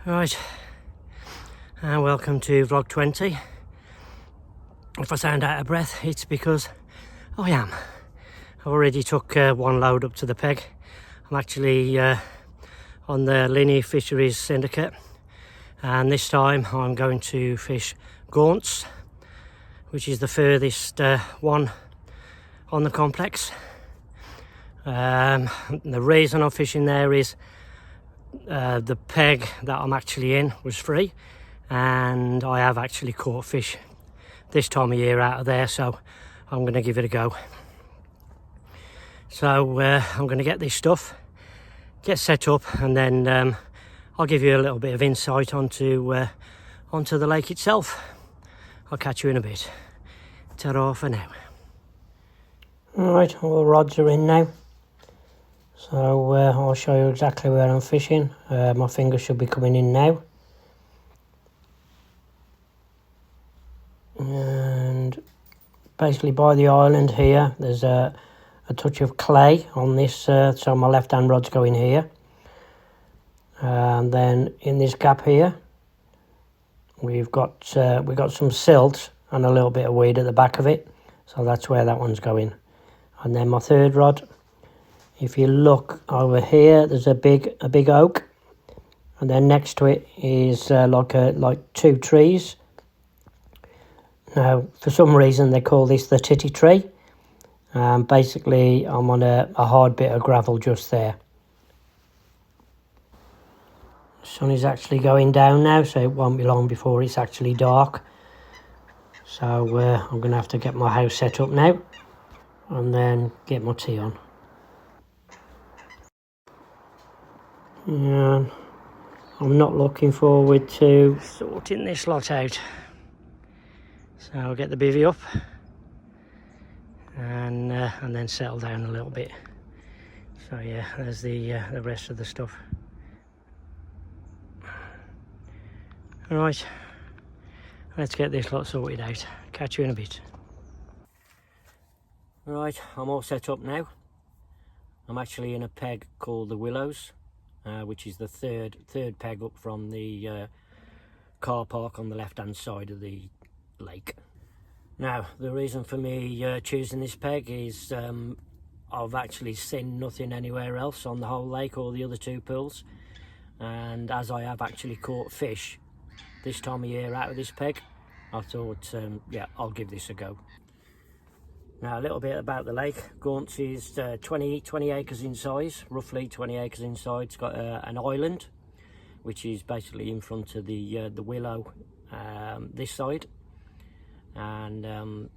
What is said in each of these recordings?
Right, and welcome to vlog 20. If I sound out of breath, it's because I am. I've already took one load up to the peg. I'm actually on the linear fisheries syndicate, and this time I'm going to fish Gaunts, which is the furthest one on the complex. The reason I'm fishing there is the peg that I'm actually in was free, and I have actually caught fish this time of year out of there, so I'm going to give it a go. So I'm going to get this stuff, get set up, and then I'll give you a little bit of insight onto the lake itself. I'll catch you in a bit. Ta-ra for now. Alright, all the rods are in now. So I'll show you exactly where I'm fishing. My fingers should be coming in now. And basically by the island here, there's a touch of clay on this, so my left hand rod's going here. And then in this gap here, we've got some silt and a little bit of weed at the back of it. So that's where that one's going. And then my third rod, if you look over here, there's a big oak, and then next to it is like two trees. Now, for some reason, they call this the titty tree. Basically, I'm on a hard bit of gravel just there. The sun is actually going down now, so it won't be long before it's actually dark. So I'm going to have to get my house set up now, and then get my tea on. I'm not looking forward to sorting this lot out. So I'll get the bivvy up and then settle down a little bit. So yeah, there's the rest of the stuff. All right, let's get this lot sorted out. Catch you in a bit. Right, I'm all set up now. I'm actually in a peg called the Willows, which is the third peg up from the car park on the left hand side of the lake. Now, the reason for me choosing this peg is I've actually seen nothing anywhere else on the whole lake or the other two pools, and as I have actually caught fish this time of year out of this peg, I thought yeah, I'll give this a go. Now, a little bit about the lake. Gaunts is 20 acres in size, roughly 20 acres in size. It's got an island, which is basically in front of the willow this side, and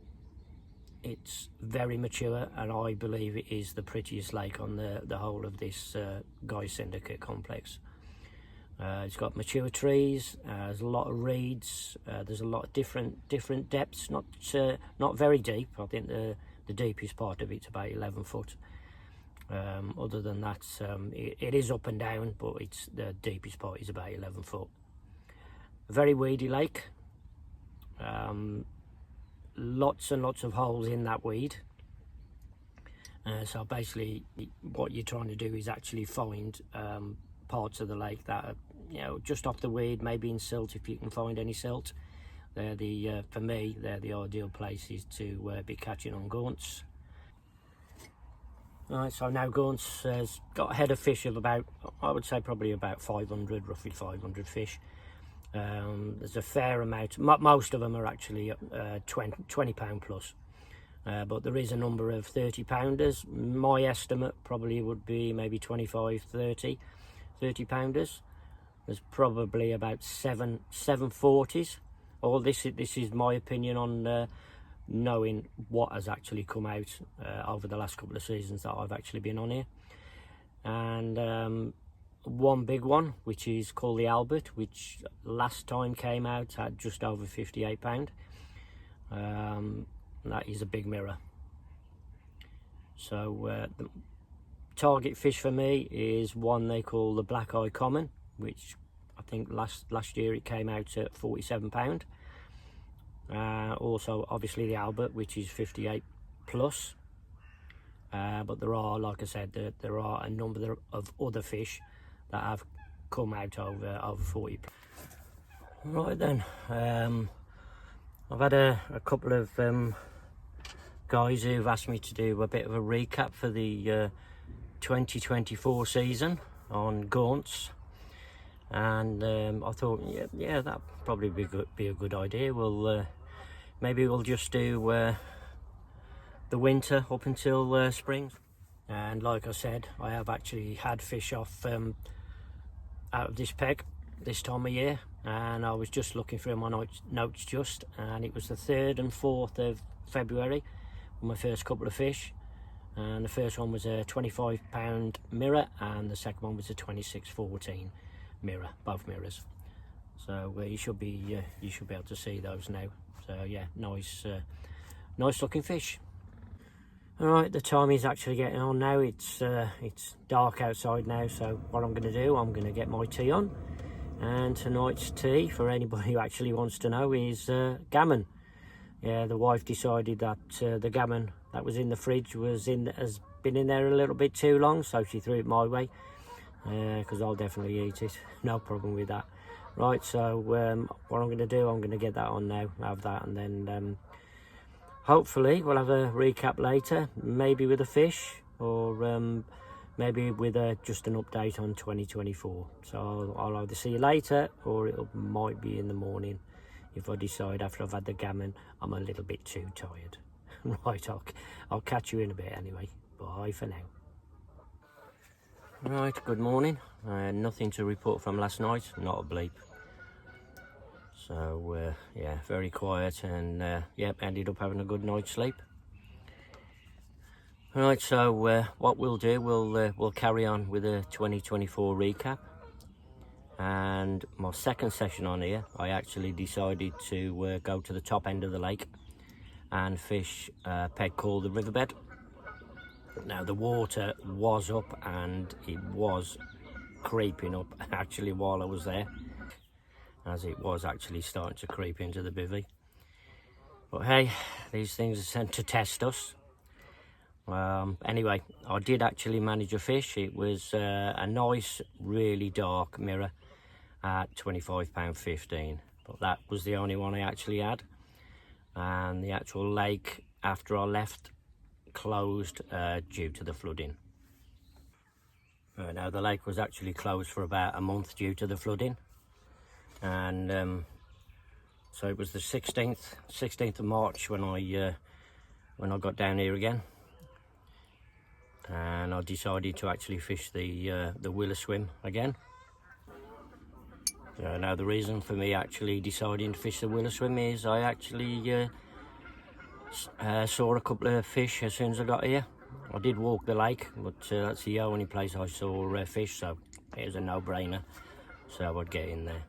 it's very mature, and I believe it is the prettiest lake on the whole of this Gaunts Syndicate complex. It's got mature trees, there's a lot of reeds, there's a lot of different depths, not very deep. I think the deepest part of it's about 11 foot. Other than that, it is up and down, but the deepest part is about 11 foot. A very weedy lake, lots and lots of holes in that weed. So basically what you're trying to do is actually find parts of the lake that are, you know, just off the weed, maybe in silt if you can find any silt. They're for me, they're the ideal places to be catching on Gaunts. Right, so now Gaunts has got a head of fish of about, I would say probably about 500, roughly 500 fish. There's a fair amount, most of them are actually 20 pound plus. But there is a number of 30 pounders. My estimate probably would be maybe 25, 30 pounders. There's probably about 740s. All this is my opinion on knowing what has actually come out over the last couple of seasons that I've actually been on here. And one big one, which is called the Albert, which last time came out had just over 58 pound. That is a big mirror. So the target fish for me is one they call the Black Eye Common, which I think last year it came out at 47 pound. Also obviously the Albert, which is 58 plus. But there are, like I said, there are a number of other fish that have come out over 40. Right then, I've had a couple of guys who've asked me to do a bit of a recap for the 2024 season on Gaunts, and I thought yeah that probably be a good idea. Maybe we'll just do the winter up until spring. And like I said, I have actually had fish off out of this peg this time of year, and I was just looking through my notes just, and it was the 3rd and 4th of February with my first couple of fish, and the first one was a 25-pound mirror and the second one was a 26-14 mirror, both mirrors. So you should be able to see those now. So yeah, nice looking fish. All right, the time is actually getting on now. It's dark outside now, so what I'm going to do, I'm going to get my tea on. And tonight's tea, for anybody who actually wants to know, is gammon. Yeah, the wife decided that the gammon that was in the fridge has been in there a little bit too long, so she threw it my way, because I'll definitely eat it, no problem with that. Right, so what I'm going to do, I'm going to get that on now, have that, and then hopefully we'll have a recap later, maybe with a fish, or maybe with just an update on 2024. So I'll either see you later, or it might be in the morning if I decide after I've had the gammon I'm a little bit too tired. Right, I'll catch you in a bit anyway. Bye for now. Right, good morning. Nothing to report from last night, not a bleep. So yeah, very quiet, and yep, ended up having a good night's sleep. Right, so what we'll do, we'll carry on with a 2024 recap. And my second session on here, I actually decided to go to the top end of the lake and fish a peg called the Riverbed. Now the water was up, and it was creeping up actually while I was there, as it was actually starting to creep into the bivvy. But hey, these things are sent to test us. Anyway, I did actually manage a fish. It was a nice, really dark mirror at £25.15, but that was the only one I actually had. And the actual lake, after I left, closed due to the flooding. Now the lake was actually closed for about a month due to the flooding, and so it was the 16th of March when I got down here again, and I decided to actually fish the willow swim again. Now the reason for me actually deciding to fish the willow swim is I actually saw a couple of fish as soon as I got here. I did walk the lake, but that's the only place I saw fish, so it was a no-brainer, so I'd get in there.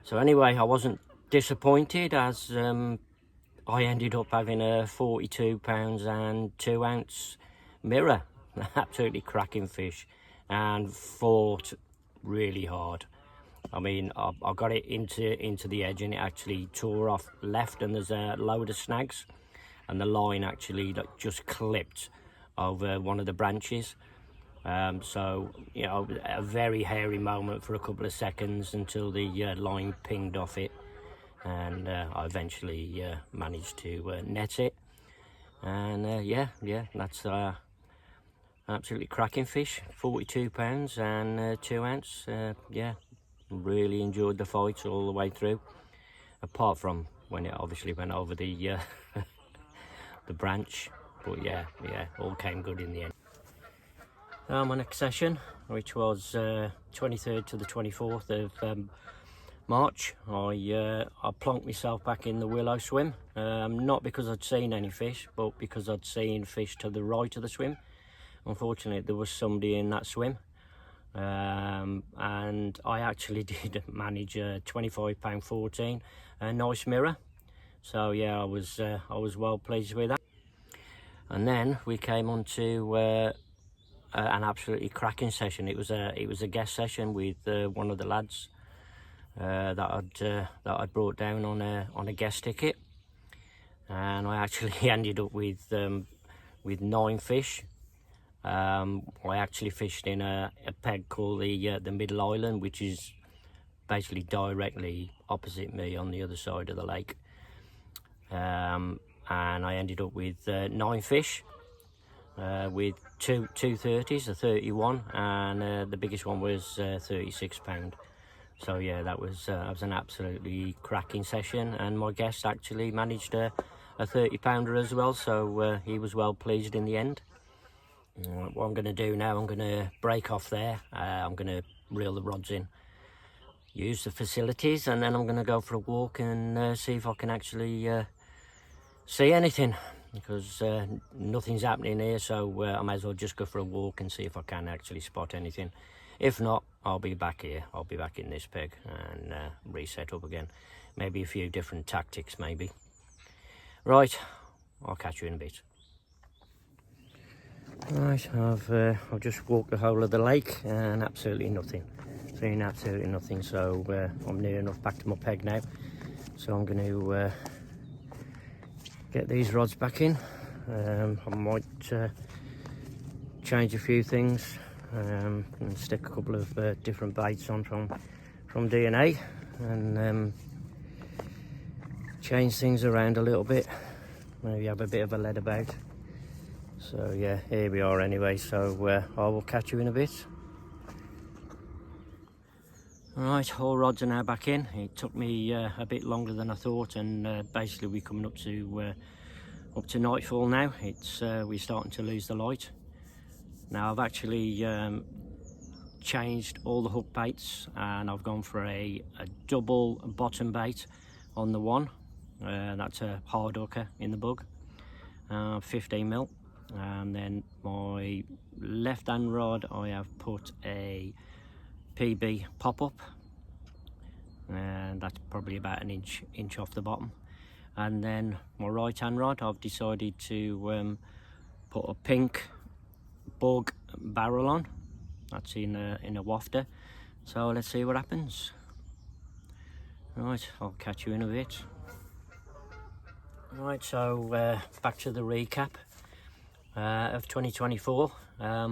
So anyway, I wasn't disappointed, as I ended up having a 42 pounds and 2 ounce mirror. Absolutely cracking fish, and fought really hard. I mean, I got it into the edge, and it actually tore off left, and there's a load of snags, and the line actually just clipped over one of the branches. So, you know, a very hairy moment for a couple of seconds until the line pinged off it, and I eventually managed to net it. And yeah, that's absolutely cracking fish. 42 pounds and 2 ounce. Yeah, really enjoyed the fight all the way through, apart from when it obviously went over the the branch. But yeah, all came good in the end. My next session, which was 23rd to the 24th of March, I plonked myself back in the willow swim, not because I'd seen any fish, but because I'd seen fish to the right of the swim. Unfortunately, there was somebody in that swim, and I actually did manage a £25.14, a nice mirror. So yeah, I was well pleased with that. And then we came on to an absolutely cracking session. It was a guest session with one of the lads that I'd brought down on a guest ticket, and I actually ended up with 9 fish, I actually fished in a peg called the Middle Island, which is basically directly opposite me on the other side of the lake. And I ended up with 9 fish, with two 30s, a 31, and the biggest one was 36 pound. So yeah, that was an absolutely cracking session, and my guest actually managed a 30 pounder as well, so he was well pleased in the end. What I'm going to do now, I'm going to break off there. I'm going to reel the rods in, use the facilities, and then I'm going to go for a walk and see if I can actually see anything, because nothing's happening here, so I might as well just go for a walk and see if I can actually spot anything. If not, I'll be back here. I'll be back in this peg and reset up again. Maybe a few different tactics, maybe. Right, I'll catch you in a bit. Right, I've just walked the whole of the lake and absolutely nothing. Seen absolutely nothing, so I'm near enough back to my peg now. So I'm going to get these rods back in. I might change a few things and stick a couple of different baits on from DNA, and change things around a little bit. Maybe have a bit of a lead about. So yeah, here we are anyway, so I will catch you in a bit. Right, all rods are now back in. It took me a bit longer than I thought, and basically we're coming up to nightfall now. We're starting to lose the light. Now I've actually changed all the hook baits, and I've gone for a double bottom bait on the one. That's a hard hooker in the bug, 15mm. And then my left hand rod, I have put a PB pop-up, and that's probably about an inch off the bottom. And then my right hand rod, I've decided to put a pink bug barrel on. That's in a wafter. So let's see what happens. Right, I'll catch you in a bit. Right, so back to the recap of 2024.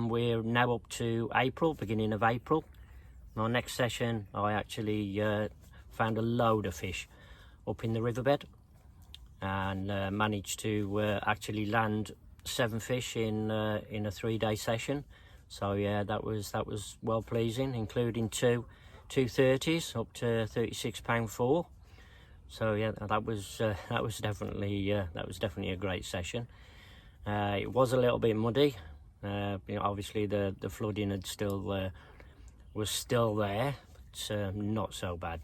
We're now up to April, beginning of April. My next session, I actually found a load of fish up in the riverbed, and managed to actually land 7 fish in a 3-day session. So yeah, that was well pleasing, including two 30s up to 36 pound 4. So yeah, that was definitely a great session. It was a little bit muddy. Obviously the flooding had was still there, but not so bad.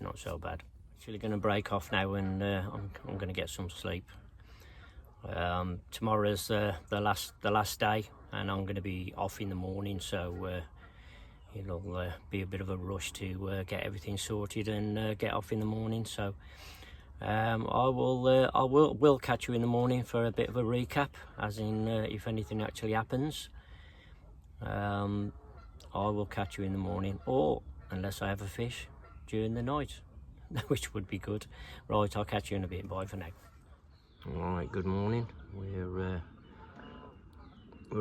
Actually going to break off now, and I'm going to get some sleep. Tomorrow's the last day, and I'm going to be off in the morning, so it'll be a bit of a rush to get everything sorted and get off in the morning. So I will catch you in the morning for a bit of a recap, as in if anything actually happens. I will catch you in the morning, or unless I have a fish during the night, which would be good. Right, I'll catch you in a bit. Bye for now. Alright, good morning. We're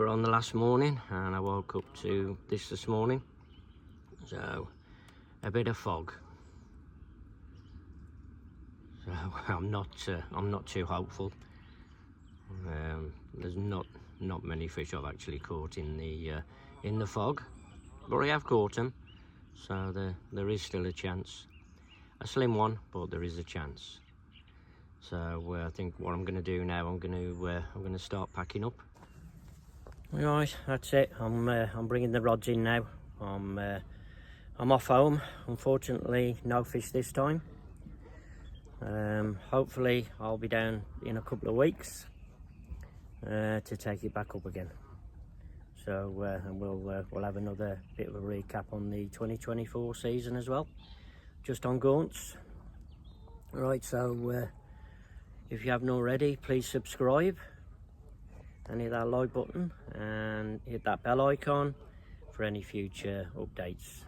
on the last morning, and I woke up to this morning. So a bit of fog. So I'm not too hopeful. There's not many fish I've actually caught in the fog, but I have caught them, so there is still a chance. A slim one, but there is a chance. So I think what I'm going to do now, I'm going to start packing up. Right, that's it. I'm bringing the rods in now. I'm off home. Unfortunately, no fish this time. Hopefully I'll be down in a couple of weeks to take it back up again. So and we'll have another bit of a recap on the 2024 season as well, just on Gaunts. Right, so if you haven't already, please subscribe and hit that like button and hit that bell icon for any future updates.